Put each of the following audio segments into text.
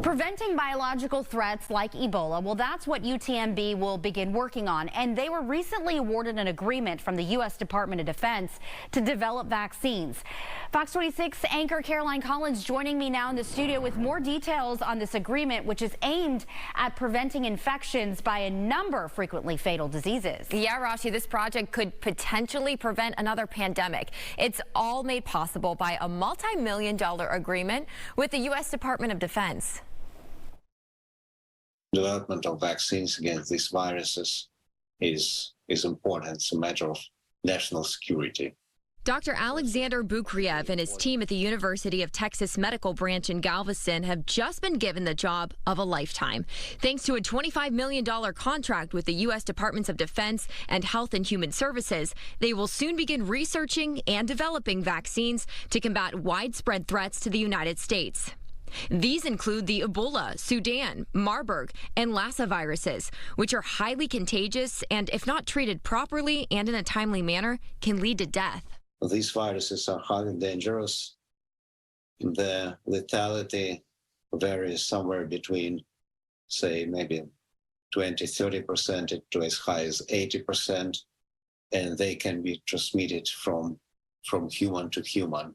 Preventing biological threats like Ebola, well, that's what UTMB will begin working on. And they were recently awarded an agreement from the U.S. Department of Defense to develop vaccines. Fox 26 anchor Caroline Collins joining me now in the studio with more details on this agreement, which is aimed at preventing infections by a number of frequently fatal diseases. Yeah, Rashi, this project could potentially prevent another pandemic. It's all made possible by a multi-million-dollar agreement with the U.S. Department of Defense. Development of vaccines against these viruses is important. It's a matter of national security. Dr. Alexander KRIV and his team at the University of Texas Medical Branch in Galveston have just been given the job of a lifetime. Thanks to a $25 million contract with the U.S. Departments of Defense and Health and Human Services, they will soon begin researching and developing vaccines to combat widespread threats to the United States. These include the Ebola, Sudan, Marburg, and Lassa viruses, which are highly contagious and, if not treated properly and in a timely manner, can lead to death. These viruses are highly dangerous. The lethality varies somewhere between, say, maybe 20–30% to as high as 80%, and they can be transmitted from human to human.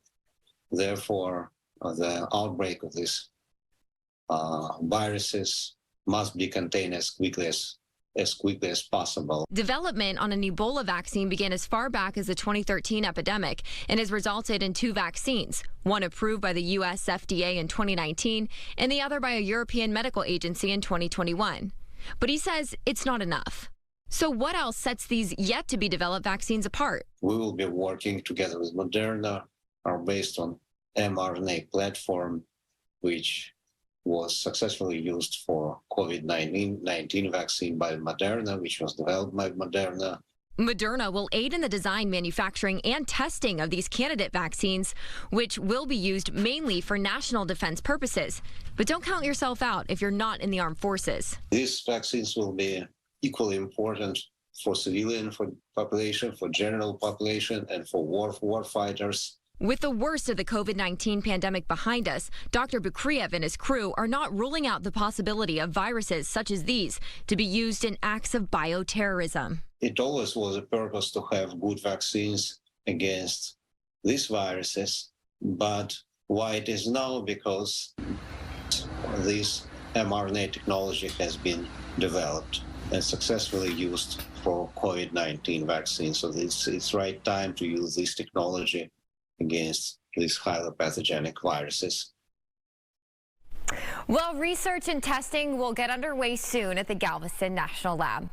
Therefore, the outbreak of these viruses must be contained as quickly as possible. Development on an Ebola vaccine began as far back as the 2013 epidemic and has resulted in 2 vaccines, one approved by the U.S. FDA in 2019 and the other by a European medical agency in 2021. But he says it's not enough. So what else sets these yet-to-be-developed vaccines apart? We will be working together with Moderna, are based on mRNA platform, which was successfully used for COVID-19 vaccine by Moderna, which was developed by Moderna. Moderna will aid in the design, manufacturing, and testing of these candidate vaccines, which will be used mainly for national defense purposes. But don't count yourself out if you're not in the armed forces. These vaccines will be equally important for civilian population, for general population, and for war fighters. With the worst of the COVID-19 pandemic behind us, Dr. KRIV and his crew are not ruling out the possibility of viruses such as these to be used in acts of bioterrorism. It always was a purpose to have good vaccines against these viruses, but why it is now? Because this mRNA technology has been developed and successfully used for COVID-19 vaccines. So it's right time to use this technology against these highly pathogenic viruses. Well, research and testing will get underway soon at the Galveston National Lab.